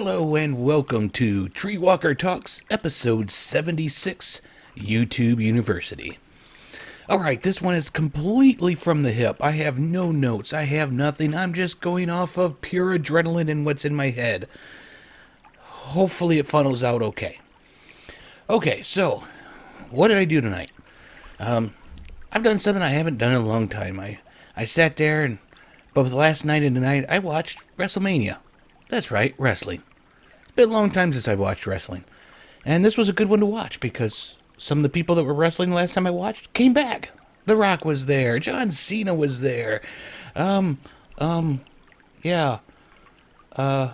Hello and welcome to TreeWalker Talks, episode 76, YouTube University. Alright, this one is completely from the hip. I have no notes, I have nothing. I'm just going off of pure adrenaline and what's in my head. Hopefully it funnels out okay. Okay, so, what did I do tonight? I've done something I haven't done in a long time. I sat there and both last night and tonight I watched WrestleMania. That's right, wrestling. It's been a long time since I've watched wrestling. And this was a good one to watch because some of the people that were wrestling last time I watched came back. The Rock was there. John Cena was there. Yeah. I'm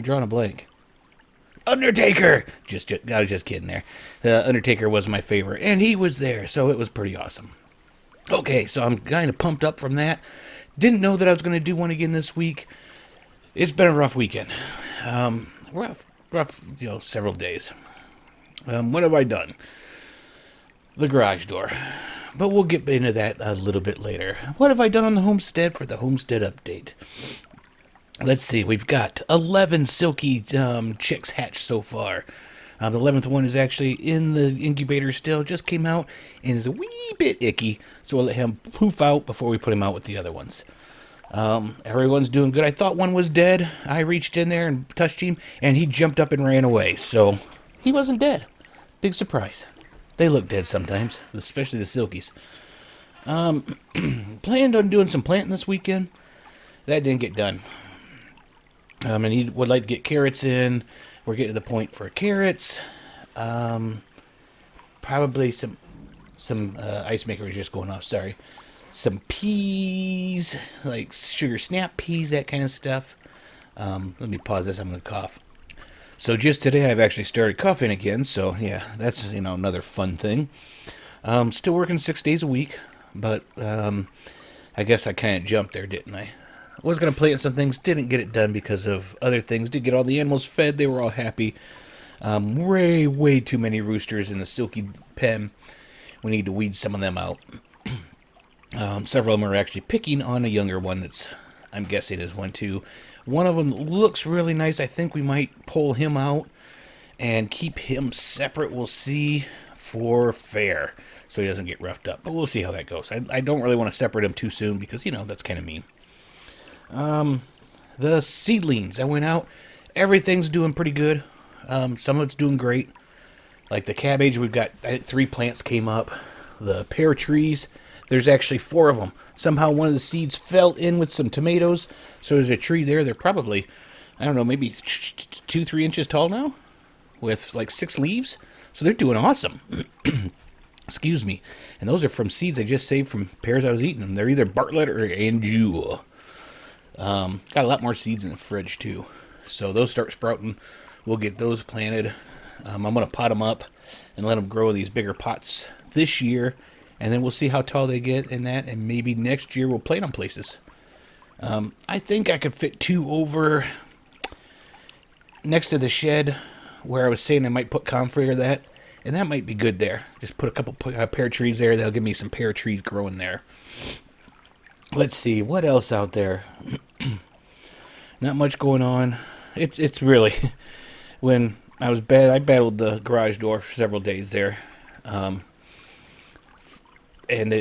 drawing a blank. Undertaker! I was just kidding there. Undertaker was my favorite, and he was there, so it was pretty awesome. Okay, so I'm kind of pumped up from that. Didn't know that I was going to do one again this week. It's been a rough weekend. Rough, several days. What have I done? The garage door. But we'll get into that a little bit later. What have I done on the homestead for the homestead update? Let's see, we've got 11 silky chicks hatched so far. The 11th one is actually in the incubator still, just came out, and is a wee bit icky, so we'll let him poof out before we put him out with the other ones. Everyone's doing good. I thought one was dead. I reached in there and touched him, and he jumped up and ran away, so he wasn't dead. Big surprise. They look dead sometimes, especially the silkies. Planned on doing some planting this weekend. That didn't get done. And he would like to get carrots in. We're getting to the point for carrots. Probably some ice maker was just going off, sorry. Some peas, like sugar snap peas, that kind of stuff. Let me pause this, I'm going to cough. So just today I've actually started coughing again, so yeah, that's, another fun thing. Still working 6 days a week, but I guess I kind of jumped there, didn't I? I was going to plant some things, didn't get it done because of other things. Did get all the animals fed, they were all happy. Way too many roosters in the silky pen. We need to weed some of them out. Several of them are actually picking on a younger one that's, I'm guessing, is one too. One of them looks really nice. I think we might pull him out and keep him separate. We'll see for fair, so he doesn't get roughed up. But we'll see how that goes. I don't really want to separate him too soon because, that's kind of mean. The seedlings, I went out. Everything's doing pretty good. Some of it's doing great. Like the cabbage, we've got 3 plants came up. The pear trees, there's actually 4 of them. Somehow one of the seeds fell in with some tomatoes. So there's a tree there. They're probably, I don't know, maybe 2-3 inches tall now with like 6 leaves. So they're doing awesome. Excuse me. And those are from seeds I just saved from pears I was eating them. They're either Bartlett or Anjou. Got a lot more seeds in the fridge too. So those start sprouting. We'll get those planted. I'm going to pot them up and let them grow in these bigger pots this year. And then we'll see how tall they get in that. And maybe next year we'll plant them places. I think I could fit 2 over next to the shed where I was saying I might put comfrey or that. And that might be good there. Just put a couple pear trees there. That'll give me some pear trees growing there. Let's see, what else out there? Not much going on. It's really, when I was bad, I battled the garage door for several days there. And when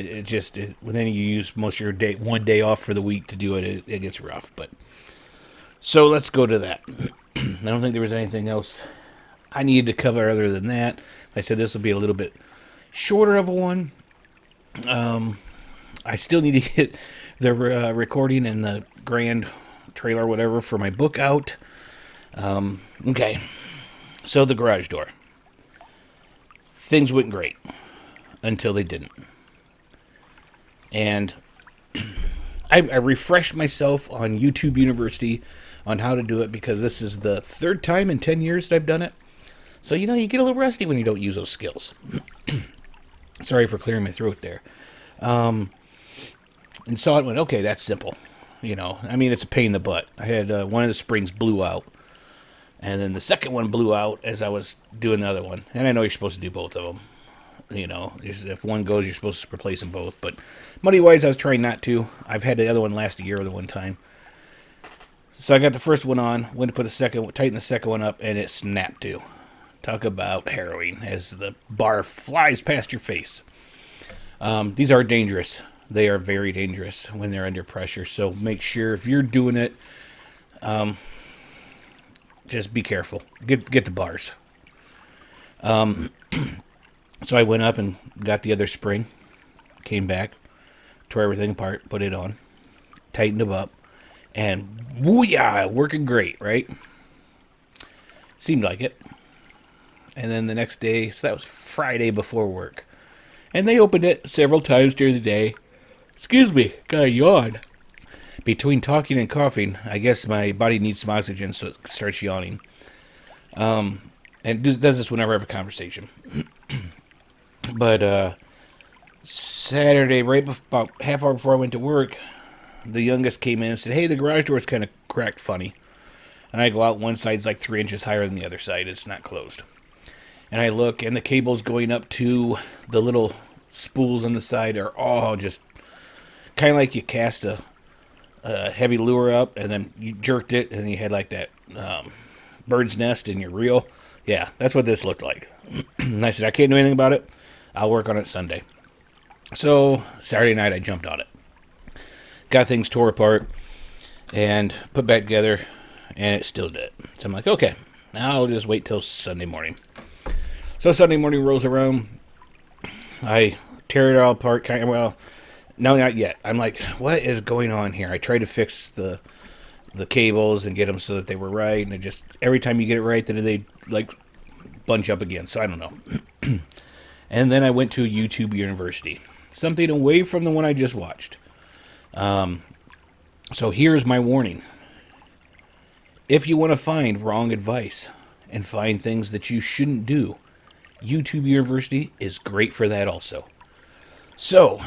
then you use most of your one day off for the week to do it, it gets rough. But so let's go to that. I don't think there was anything else I needed to cover other than that. I said this will be a little bit shorter of a one. I still need to get the recording and the grand trailer, whatever, for my book out. Okay. So the garage door. Things went great until they didn't. And I refreshed myself on YouTube University on how to do it because this is the 3rd time in 10 years that I've done it. So, you get a little rusty when you don't use those skills. Sorry for clearing my throat there. And so I went, okay, that's simple. It's a pain in the butt. I had one of the springs blew out. And then the second one blew out as I was doing the other one. And I know you're supposed to do both of them. If one goes, you're supposed to replace them both. But money-wise, I was trying not to. I've had the other one last a year the one time. So I got the first one on, went to put the second, tighten the second one up, and it snapped too. Talk about harrowing as the bar flies past your face. These are dangerous. They are very dangerous when they're under pressure. So make sure if you're doing it, just be careful. Get the bars. So I went up and got the other spring, came back, tore everything apart, put it on, tightened them up, and woo-yah, working great, right? Seemed like it. And then the next day, so that was Friday before work, and they opened it several times during the day. Excuse me, got a yawn. Between talking and coughing, I guess my body needs some oxygen, so it starts yawning. And does this whenever I have a conversation. But Saturday, right about half hour before I went to work, the youngest came in and said, "Hey, the garage door is kind of cracked funny." And I go out, one side's like 3 inches higher than the other side. It's not closed. And I look, and the cables going up to the little spools on the side are all just kind of like you cast a heavy lure up, and then you jerked it, and you had like that bird's nest in your reel. Yeah, that's what this looked like. And I said, I can't do anything about it. I'll work on it Sunday. So Saturday night, I jumped on it. Got things tore apart and put back together, and it still did. So I'm like, okay, now I'll just wait till Sunday morning. So Sunday morning rolls around. I tear it all apart. Well, no, not yet. I'm like, what is going on here? I tried to fix the cables and get them so that they were right, and it just, every time you get it right, then they like bunch up again. So I don't know. And then I went to YouTube University, something away from the one I just watched. So here's my warning. If you want to find wrong advice and find things that you shouldn't do, YouTube University is great for that also. So,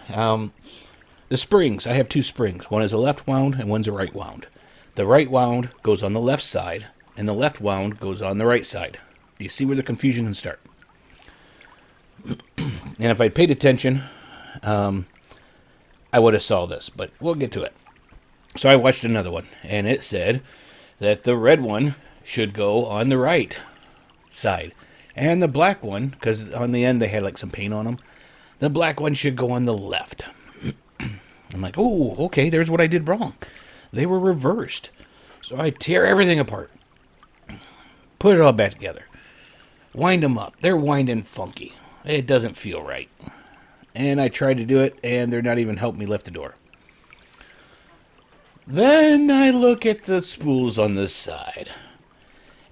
the springs, I have 2 springs. One is a left wound and one's a right wound. The right wound goes on the left side, and the left wound goes on the right side. Do you see where the confusion can start? And if I'd paid attention, I would have saw this, but we'll get to it. So I watched another one, and it said that the red one should go on the right side, and the black one, because on the end they had like some paint on them, the black one should go on the left. I'm like, oh, okay, there's what I did wrong. They were reversed. So I tear everything apart, put it all back together, wind them up. They're winding funky. It doesn't feel right. And I tried to do it, and they're not even helping me lift the door. Then I look at the spools on this side,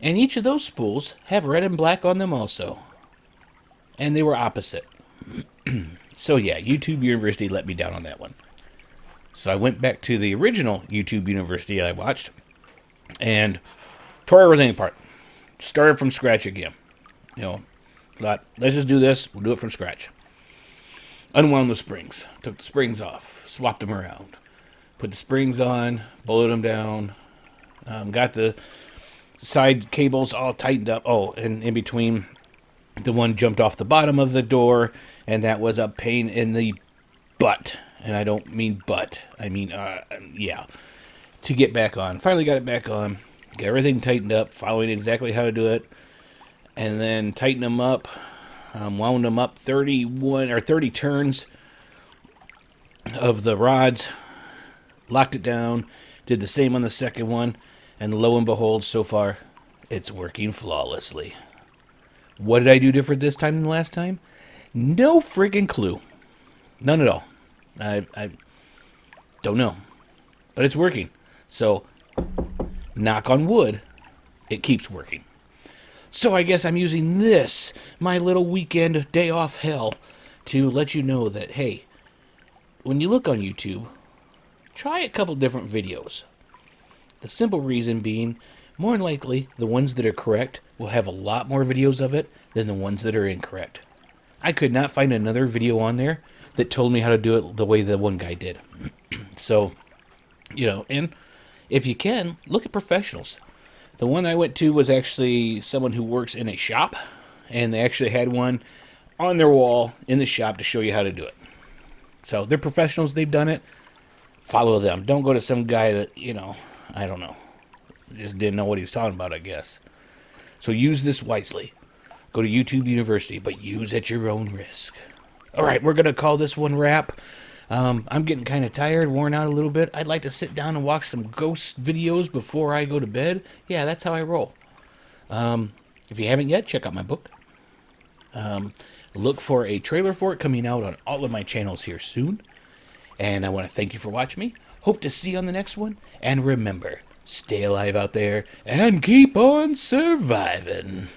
and each of those spools have red and black on them also. And they were opposite. So yeah, YouTube University let me down on that one. So I went back to the original YouTube University I watched and tore everything apart. Started from scratch again. You know, thought, let's just do this. We'll do it from scratch. Unwound the springs. Took the springs off. Swapped them around. Put the springs on. Bolted them down. Got the side cables all tightened up. Oh, and in between, the one jumped off the bottom of the door, and that was a pain in the butt. And I don't mean butt. I mean, yeah. To get back on. Finally got it back on. Got everything tightened up, following exactly how to do it. And then tighten them up. Wound them up 30 turns of the rods. Locked it down. Did the same on the second one. And lo and behold, so far, it's working flawlessly. What did I do different this time than the last time? No friggin' clue. None at all. I don't know. But it's working. So, knock on wood, it keeps working. So I guess I'm using this, my little weekend day off hell, to let you know that, hey, when you look on YouTube, try a couple different videos. The simple reason being, more than likely, the ones that are correct will have a lot more videos of it than the ones that are incorrect. I could not find another video on there that told me how to do it the way the one guy did. So, you know, and if you can, look at professionals. The one I went to was actually someone who works in a shop, and they actually had one on their wall in the shop to show you how to do it. So they're professionals, they've done it. Follow them. Don't go to some guy that, you know, I don't know. Just didn't know what he was talking about, I guess. So use this wisely. Go to YouTube University, but use at your own risk. All right, we're going to call this one wrap. I'm getting kind of tired, worn out a little bit. I'd like to sit down and watch some ghost videos before I go to bed. Yeah, that's how I roll. If you haven't yet, check out my book. Look for a trailer for it coming out on all of my channels here soon. And I want to thank you for watching me. Hope to see you on the next one. And remember, stay alive out there and keep on surviving.